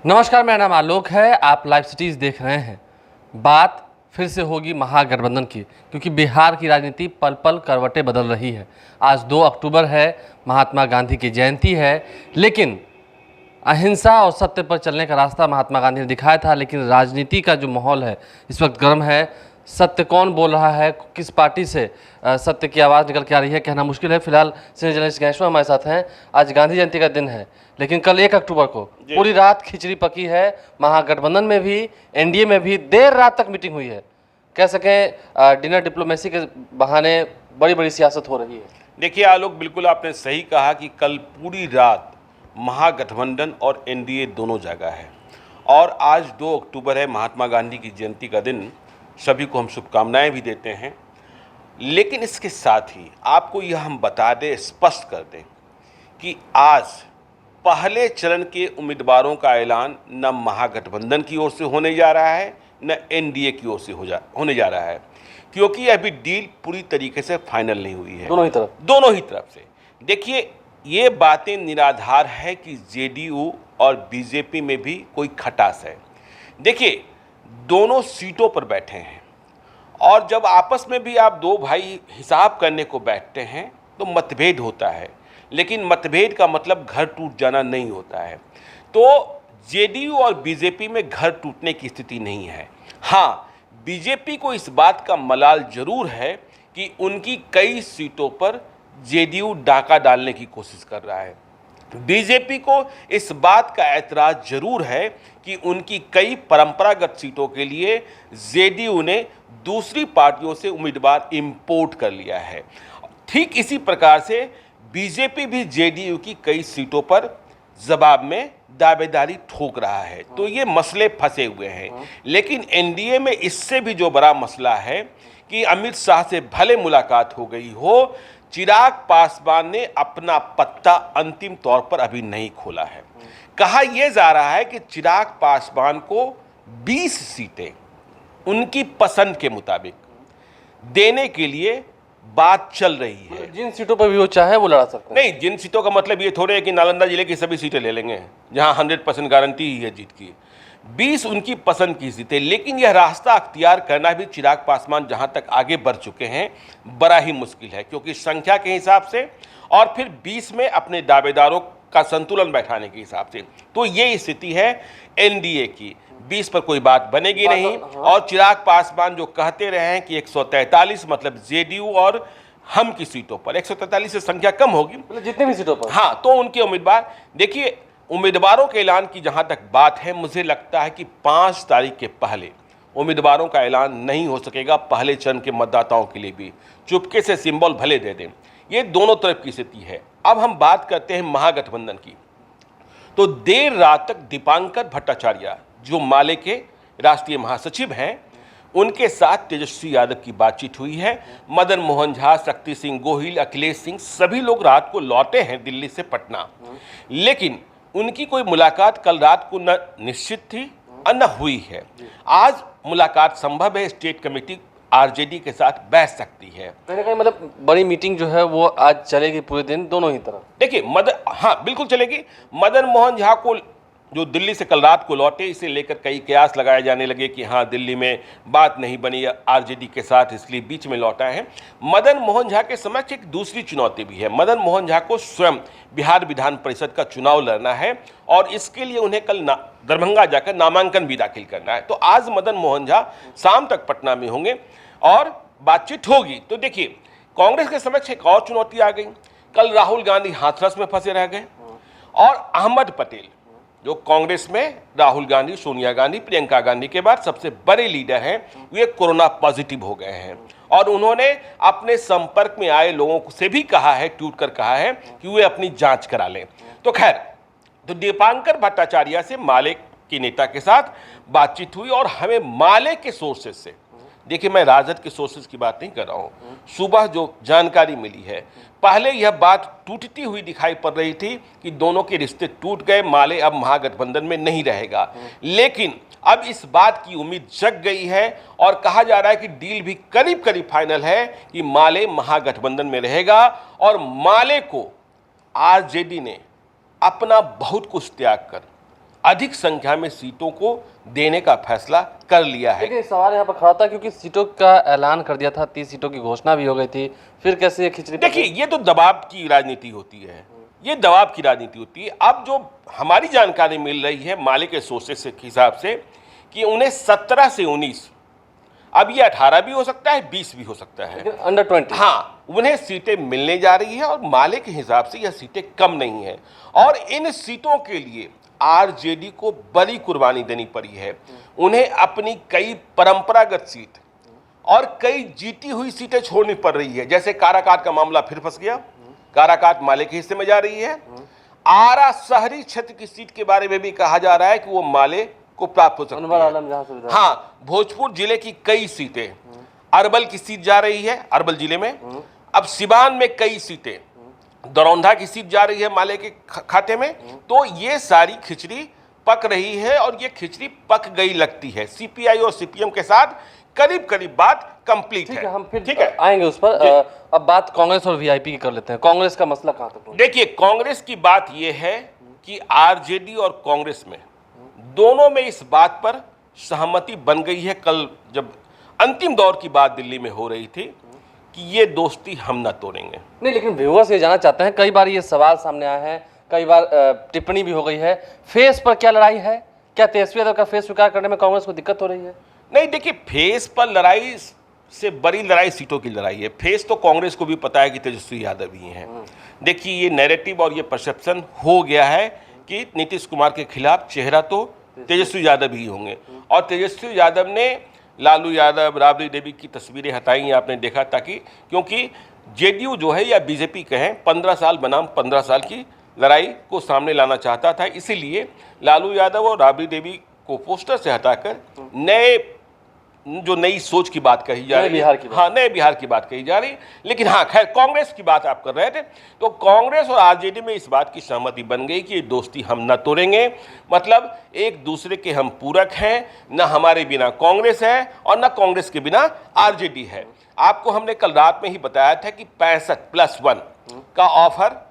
नमस्कार, मेरा नाम आलोक है। आप लाइव सिटीज़ देख रहे हैं। बात फिर से होगी महागठबंधन की, क्योंकि बिहार की राजनीति पल पल करवटें बदल रही है। आज 2 अक्टूबर है, महात्मा गांधी की जयंती है, लेकिन अहिंसा और सत्य पर चलने का रास्ता महात्मा गांधी ने दिखाया था। लेकिन राजनीति का जो माहौल है इस वक्त गर्म है। सत्य कौन बोल रहा है, किस पार्टी से सत्य की आवाज़ निकल के आ रही है, कहना मुश्किल है। फिलहाल सीनियर जर्नलिस्ट गणेश हमारे साथ हैं। आज गांधी जयंती का दिन है, लेकिन कल 1 अक्टूबर को पूरी रात खिचड़ी पकी है। महागठबंधन में भी, एनडीए में भी देर रात तक मीटिंग हुई है। कह सकें डिनर डिप्लोमेसी के बहाने बड़ी बड़ी सियासत हो रही है। देखिए आलोक, बिल्कुल आपने सही कहा कि कल पूरी रात महागठबंधन और एनडीए दोनों जगह है। और आज 2 अक्टूबर है, महात्मा गांधी की जयंती का दिन। सभी को हम शुभकामनाएं भी देते हैं। लेकिन इसके साथ ही आपको यह हम बता दें, स्पष्ट कर दें कि आज पहले चरण के उम्मीदवारों का ऐलान न महागठबंधन की ओर से होने जा रहा है, न एनडीए की ओर से होने जा रहा है, क्योंकि अभी डील पूरी तरीके से फाइनल नहीं हुई है दोनों ही तरफ से। देखिए, ये बातें निराधार है कि जेडीयू और बीजेपी में भी कोई खटास है। देखिए, दोनों सीटों पर बैठे हैं, और जब आपस में भी आप दो भाई हिसाब करने को बैठते हैं तो मतभेद होता है, लेकिन मतभेद का मतलब घर टूट जाना नहीं होता है। तो जेडीयू और बीजेपी में घर टूटने की स्थिति नहीं है। हाँ, बीजेपी को इस बात का मलाल जरूर है कि उनकी कई सीटों पर जेडीयू डाका डालने की कोशिश कर रहा है। बीजेपी को इस बात का ऐतराज जरूर है कि उनकी कई परंपरागत सीटों के लिए जेडीयू ने दूसरी पार्टियों से उम्मीदवार इंपोर्ट कर लिया है। ठीक इसी प्रकार से बीजेपी भी जेडीयू की कई सीटों पर जवाब में दावेदारी ठोक रहा है। तो ये मसले फंसे हुए हैं। लेकिन एनडीए में इससे भी जो बड़ा मसला है कि अमित शाह से भले मुलाकात हो गई हो, चिराग पासवान ने अपना पत्ता अंतिम तौर पर अभी नहीं खोला है। कहा यह जा रहा है कि चिराग पासवान को 20 सीटें उनकी पसंद के मुताबिक देने के लिए बात चल रही है। जिन सीटों पर भी वो चाहे वो लड़ा सकते हैं। नहीं, जिन सीटों का मतलब ये थोड़े है कि नालंदा जिले की सभी सीटें ले लेंगे जहां 100% गारंटी ही है जीत की। 20 उनकी पसंद की सीटें, लेकिन यह रास्ता अख्तियार करना भी चिराग पासवान जहां तक आगे बढ़ चुके हैं बड़ा ही मुश्किल है, क्योंकि संख्या के हिसाब से और फिर 20 में अपने दावेदारों का संतुलन बैठाने के हिसाब से। तो ये स्थिति है एनडीए की। 20 पर कोई बात बनेगी नहीं। और चिराग पासवान जो कहते रहे हैं कि 143 मतलब जेडीयू और हम की सीटों पर, 143 से संख्या कम होगी, मतलब जितने भी सीटों पर, हाँ, तो उनके उम्मीदवार। देखिए, उम्मीदवारों के ऐलान की जहां तक बात है, मुझे लगता है कि 5 तारीख के पहले उम्मीदवारों का ऐलान नहीं हो सकेगा। पहले चरण के मतदाताओं के लिए भी चुपके से सिंबल भले दे दें। ये दोनों तरफ की स्थिति है। अब हम बात करते हैं महागठबंधन की। तो देर रात तक दीपांकर भट्टाचार्य जो माले के राष्ट्रीय महासचिव हैं, उनके साथ तेजस्वी यादव की बातचीत हुई है। मदन मोहन झा, शक्ति सिंह गोहिल, अखिलेश सिंह, सभी लोग रात को लौटे हैं दिल्ली से पटना। लेकिन उनकी कोई मुलाकात कल रात को न निश्चित थी और न हुई है। आज मुलाकात संभव है। स्टेट कमेटी आरजेडी के साथ बैठ सकती है। कहीं ना कहीं मतलब बड़ी मीटिंग जो है वो आज चलेगी पूरे दिन, दोनों ही तरफ। देखिए, हाँ बिल्कुल चलेगी। मदन मोहन झा को जो दिल्ली से कल रात को लौटे, इसे लेकर कई कयास लगाए जाने लगे कि हाँ, दिल्ली में बात नहीं बनी आरजेडी के साथ, इसलिए बीच में लौटा है। मदन मोहन झा के समक्ष एक दूसरी चुनौती भी है। मदन मोहन झा को स्वयं बिहार विधान परिषद का चुनाव लड़ना है, और इसके लिए उन्हें कल दरभंगा जाकर नामांकन भी दाखिल करना है। तो आज मदन मोहन झा शाम तक पटना में होंगे और बातचीत होगी। तो देखिए, कांग्रेस के समक्ष एक और चुनौती आ गई। कल राहुल गांधी हाथरस में फंसे रह गए, और अहमद पटेल जो कांग्रेस में राहुल गांधी, सोनिया गांधी, प्रियंका गांधी के बाद सबसे बड़े लीडर हैं, वे कोरोना पॉजिटिव हो गए हैं। और उन्होंने अपने संपर्क में आए लोगों से भी कहा है, ट्वीट कर कहा है कि वे अपनी जांच करा लें। तो खैर, तो दीपांकर भट्टाचार्य से माले के नेता के साथ बातचीत हुई, और हमें माले के सोर्सेज से, देखिए मैं राजद के सोर्सेज की बात नहीं कर रहा हूँ, सुबह जो जानकारी मिली है, पहले यह बात टूटती हुई दिखाई पड़ रही थी कि दोनों के रिश्ते टूट गए, माले अब महागठबंधन में नहीं रहेगा। लेकिन अब इस बात की उम्मीद जग गई है, और कहा जा रहा है कि डील भी करीब करीब फाइनल है कि माले महागठबंधन में रहेगा। और माले को आरजेडी ने अपना बहुत कुछ त्याग कर अधिक संख्या में सीटों को देने का फैसला कर लिया है। लेकिन सवाल यहाँ पर खड़ा था क्योंकि सीटों का ऐलान कर दिया था, 30 सीटों की घोषणा भी हो गई थी, फिर कैसे ये खिचड़ी? देखिए, ये तो दबाव की राजनीति होती है, ये दबाव की राजनीति होती है। अब जो हमारी जानकारी मिल रही है माले के सोर्सेस के हिसाब से कि उन्हें 17 से 19, अब ये 18 भी हो सकता है, 20 भी हो सकता है, अंडर 20, हाँ, उन्हें सीटें मिलने जा रही है और माले के हिसाब से यह सीटें कम नहीं है। और इन सीटों के लिए आरजेडी को बड़ी कुर्बानी देनी पड़ी है। उन्हें अपनी कई परंपरागत सीट और कई जीती हुई सीटें छोड़नी पड़ रही है। जैसे काराकाट का मामला फिर फंस गया, काराकाट माले के हिस्से में जा रही है। आरा शहरी क्षेत्र की सीट के बारे में भी कहा जा रहा है कि वो माले को प्राप्त हो सकती है। हाँ, भोजपुर जिले की कई सीटें, अरवल की सीट जा रही है अरवल जिले में, अब सिवान में कई सीटें, दरौंधा की सीट जा रही है माले के खाते में। तो ये सारी खिचड़ी पक रही है और ये खिचड़ी पक गई लगती है। सीपीआई और सीपीएम के साथ करीब करीब बात कंप्लीट है। हम फिर आएंगे उस पर। अब बात कांग्रेस और वीआईपी की कर लेते हैं। कांग्रेस का मसला कहां तक? देखिए, कांग्रेस की बात यह है कि आरजेडी और कांग्रेस में दोनों में इस बात पर सहमति बन गई है, कल जब अंतिम दौर की बात दिल्ली में हो रही थी, कि ये दोस्ती हम न तोड़ेंगे। नहीं, लेकिन व्यूअर्स ये जानना चाहते हैं, कई बार ये सवाल सामने आया है, कई बार टिप्पणी भी हो गई है, फेस पर क्या लड़ाई है? क्या तेजस्वी यादव का फेस स्वीकार करने में कांग्रेस को दिक्कत हो रही है? नहीं, देखिए, फेस पर लड़ाई से बड़ी लड़ाई सीटों की लड़ाई है। फेस तो कांग्रेस को भी पता है कि तेजस्वी यादव ही हैं। देखिए, ये नैरेटिव और ये परसेप्शन हो गया है कि नीतीश कुमार के खिलाफ चेहरा तो तेजस्वी यादव ही होंगे। और तेजस्वी यादव ने लालू यादव, राबड़ी देवी की तस्वीरें हटाई, आपने देखा, ताकि क्योंकि जेडीयू जो है या बीजेपी कहें, 15 साल बनाम 15 साल की लड़ाई को सामने लाना चाहता था। इसीलिए लालू यादव और राबड़ी देवी को पोस्टर से हटाकर नई सोच की बात कही जा रही है। हाँ, नए बिहार की बात कही जा रही। लेकिन हाँ, खैर, कांग्रेस की बात आप कर रहे थे, तो कांग्रेस और आरजेडी में इस बात की सहमति बन गई कि ये दोस्ती हम न तोड़ेंगे। मतलब एक दूसरे के हम पूरक हैं, न हमारे बिना कांग्रेस है और न कांग्रेस के बिना आरजेडी है। आपको हमने कल रात में ही बताया था कि 65+1 का ऑफर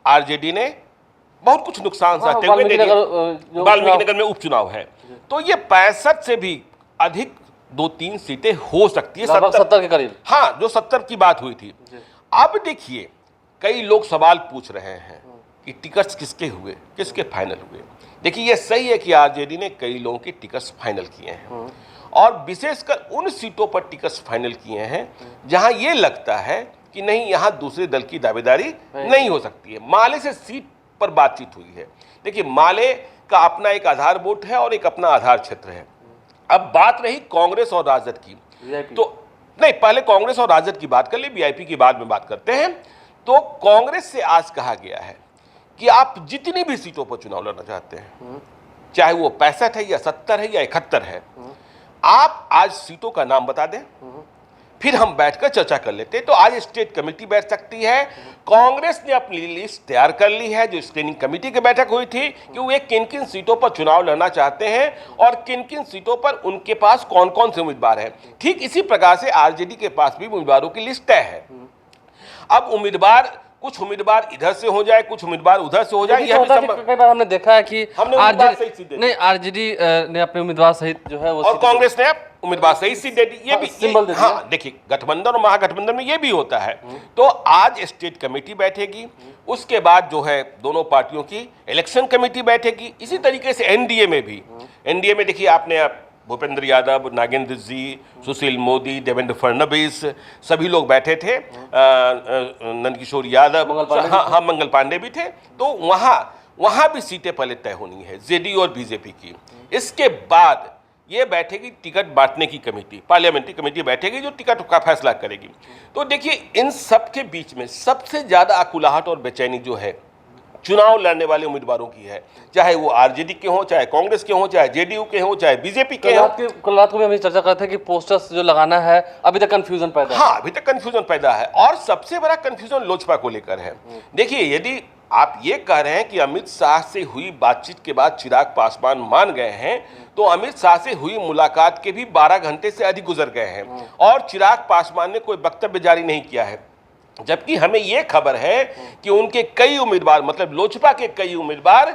आरजेडी ने बहुत कुछ नुकसान सहते हुए दे दिया। वाल्मीकि नगर में उपचुनाव है, तो ये 65 से भी अधिक 2-3 सीटें हो सकती है, 70 के करीब। हाँ, जो 70 की बात हुई थी। अब देखिए, कई लोग सवाल पूछ रहे हैं कि टिकट्स किसके हुए, किसके फाइनल हुए। देखिए, ये सही है कि आरजेडी ने कई लोगों के टिकट्स फाइनल किए हैं और विशेषकर उन सीटों पर टिकट्स फाइनल किए हैं जहां ये लगता है कि नहीं, यहां दूसरे दल की दावेदारी नहीं हो सकती है। माले से सीट पर बातचीत हुई है। देखिए, माले का अपना एक आधार वोट है और एक अपना आधार क्षेत्र है। अब बात रही कांग्रेस और राजद की, तो नहीं, पहले कांग्रेस और राजद की बात कर ले, वीआईपी की बाद में बात करते हैं। तो कांग्रेस से आज कहा गया है कि आप जितनी भी सीटों पर चुनाव लड़ना चाहते हैं, चाहे वो 65 है या 70 है या 71 है, आप आज सीटों का नाम बता दें, फिर हम बैठकर चर्चा कर लेते हैं। तो आज स्टेट कमेटी बैठ सकती है। कांग्रेस ने अपनी लिस्ट तैयार कर ली है, जो स्क्रीनिंग कमेटी की बैठक हुई थी, कि वो किन किन सीटों पर चुनाव लड़ना चाहते हैं और किन किन सीटों पर उनके पास कौन कौन से उम्मीदवार हैं। ठीक इसी प्रकार से आरजेडी के पास भी उम्मीदवारों की लिस्ट तय है। अब कुछ उम्मीदवार इधर से हो जाए, कुछ उम्मीदवार उधर से हो जाए। कई बार हमने देखा है कि आरजेडी ने अपने उम्मीदवार सहित जो है वो, और कांग्रेस ने उम्मीदवार सही सीट दे दी। ये भी हाँ, देखिए, गठबंधन और महागठबंधन में ये भी होता है। तो आज स्टेट कमेटी बैठेगी, उसके बाद जो है दोनों पार्टियों की इलेक्शन कमेटी बैठेगी। इसी तरीके से एनडीए में भी, एनडीए में देखिए, आपने भूपेंद्र यादव, नागेंद्र जी, सुशील मोदी, देवेंद्र फडणवीस, सभी लोग बैठे थे, नंदकिशोर यादव, हाँ, मंगल पांडे भी थे। तो वहाँ भी सीटें पहले तय होनी है, जेडीयू और बीजेपी की। इसके बाद ये बैठेगी टिकट बांटने की कमेटी, पार्लियामेंट्री कमेटी बैठेगी जो टिकट का फैसला करेगी। तो देखिए, इन सब के बीच में सबसे ज़्यादा अकुलाहट और बेचैनी जो है चुनाव लड़ने वाले उम्मीदवारों की है, चाहे वो आरजेडी के हों, चाहे कांग्रेस के हों, चाहे जेडीयू के हों, चाहे बीजेपी के हों। कल रात को भी हम चर्चा करते हैं कि पोस्टर्स जो लगाना है, अभी तक कंफ्यूजन पैदा है। हाँ, अभी तक कंफ्यूजन पैदा है और सबसे बड़ा कंफ्यूजन लोजपा को लेकर है। देखिए, यदि आप ये कह रहे हैं कि अमित शाह से हुई बातचीत के बाद चिराग पासवान मान गए हैं, तो अमित शाह से हुई मुलाकात के भी 12 घंटे से अधिक गुजर गए हैं और चिराग पासवान ने कोई वक्तव्य जारी नहीं किया है। जबकि हमें यह खबर है कि उनके कई उम्मीदवार, मतलब लोजपा के कई उम्मीदवार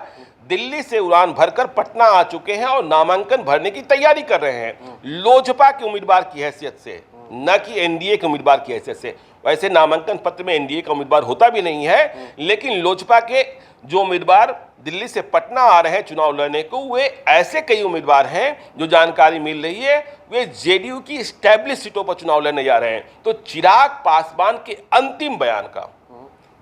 दिल्ली से उड़ान भरकर पटना आ चुके हैं और नामांकन भरने की तैयारी कर रहे हैं, लोजपा के उम्मीदवार की हैसियत से, न कि एनडीए के उम्मीदवार की हैसियत से। वैसे नामांकन पत्र में एनडीए का उम्मीदवार होता भी नहीं है, लेकिन लोजपा के जो उम्मीदवार दिल्ली से पटना आ रहे हैं चुनाव लड़ने को, वे ऐसे कई उम्मीदवार हैं जो जानकारी मिल रही है वे जेडीयू की स्टैब्लिश सीटों पर चुनाव लड़ने जा रहे हैं। तो चिराग पासवान के अंतिम बयान का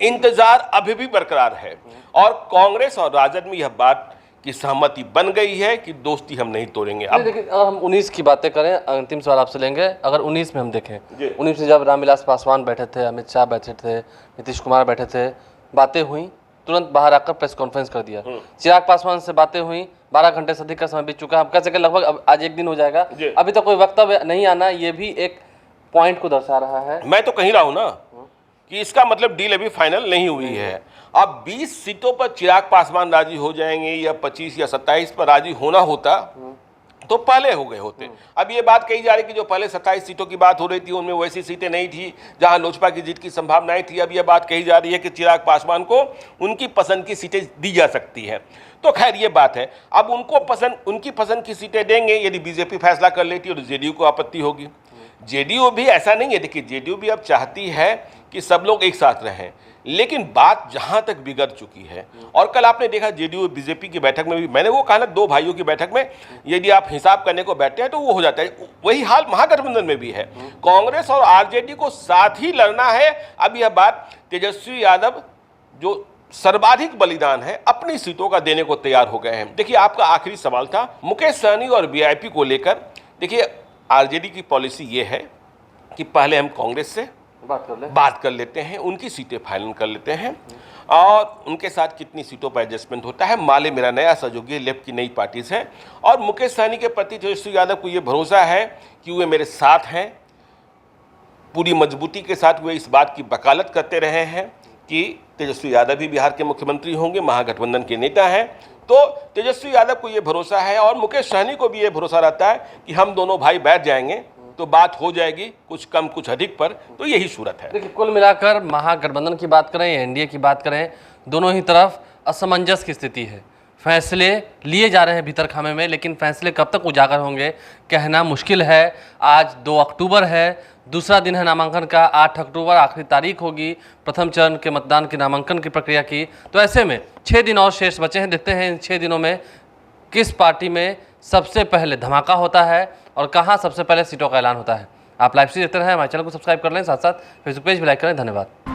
इंतजार अभी भी बरकरार है और कांग्रेस और राजद में यह बात की सहमति बन गई है कि दोस्ती हम नहीं तोड़ेंगे। अब लेकिन अगर हम 19 की बातें करें, अंतिम सवाल आपसे लेंगे, अगर 19 में हम देखें, 19 में जब रामविलास पासवान बैठे थे, अमित शाह बैठे थे, नीतीश कुमार बैठे थे, बातें हुई, तुरंत बाहर आकर प्रेस कॉन्फ्रेंस कर दिया। चिराग पासवान से बातें हुई, 12 घंटे से अधिक का समय बीत चुका है, हम कह सके लगभग अब आज एक दिन हो जाएगा, अभी तक कोई वक्तव्य नहीं आना, ये भी एक पॉइंट को दर्शा रहा है। मैं तो कह रहा हूं ना कि इसका मतलब डील अभी फाइनल नहीं हुई है। अब 20 सीटों पर चिराग पासवान राजी हो जाएंगे या 25 या 27 पर राजी होना होता तो पहले हो गए होते। अब ये बात कही जा रही कि जो पहले 27 सीटों की बात हो रही थी उनमें वैसी सीटें नहीं थी जहां लोजपा की जीत की संभावनाएं थी। अब ये बात कही जा रही है कि चिराग पासवान को उनकी पसंद की सीटें दी जा सकती हैं। तो खैर ये बात है, अब उनकी पसंद की सीटें देंगे। यदि बीजेपी फैसला कर लेती है तो जेडीयू को आपत्ति होगी। जेडीयू भी ऐसा नहीं है, देखिए जेडीयू भी अब चाहती है कि सब लोग एक साथ रहें, लेकिन बात जहां तक बिगड़ चुकी है, और कल आपने देखा जेडीयू बीजेपी की बैठक में भी, मैंने वो कहा ना, दो भाइयों की बैठक में यदि आप हिसाब करने को बैठते हैं तो वो हो जाता है। वही हाल महागठबंधन में भी है, कांग्रेस और आरजेडी को साथ ही लड़ना है। अब यह बात तेजस्वी यादव जो सर्वाधिक बलिदान है अपनी सीटों का देने को तैयार हो गए हैं। देखिए आपका आखिरी सवाल था मुकेश सहनी और वीआईपी को लेकर। देखिए आरजेडी की पॉलिसी ये है कि पहले हम कांग्रेस से बात कर लेते हैं, उनकी सीटें फाइनल कर लेते हैं और उनके साथ कितनी सीटों पर एडजस्टमेंट होता है। माले मेरा नया सहयोगी, लेफ्ट की नई पार्टीज है और मुकेश सहनी के प्रति तेजस्वी यादव को ये भरोसा है कि वे मेरे साथ हैं। पूरी मजबूती के साथ वे इस बात की वकालत करते रहे हैं कि तेजस्वी यादव भी बिहार के मुख्यमंत्री होंगे, महागठबंधन के नेता हैं। तो तेजस्वी यादव को ये भरोसा है और मुकेश सहनी को भी ये भरोसा रहता है कि हम दोनों भाई बैठ जाएंगे तो बात हो जाएगी, कुछ कम कुछ अधिक पर। तो यही सूरत है। देखिए कुल मिलाकर महागठबंधन की बात करें या एनडीए की बात करें, दोनों ही तरफ असमंजस की स्थिति है। फैसले लिए जा रहे हैं भीतर खामे में, लेकिन फैसले कब तक उजागर होंगे कहना मुश्किल है। आज 2 अक्टूबर है, दूसरा दिन है नामांकन का। 8 अक्टूबर आखिरी तारीख होगी प्रथम चरण के मतदान की, नामांकन की प्रक्रिया की। तो ऐसे में 6 दिन और शेष बचे हैं। देखते हैं इन 6 दिनों में किस पार्टी में सबसे पहले धमाका होता है और कहां सबसे पहले सीटों का ऐलान होता है। आप लाइव स्ट्रीम देखते रहें, हमारे चैनल को सब्सक्राइब कर लें, साथ साथ फेसबुक पेज भी लाइक करें। धन्यवाद।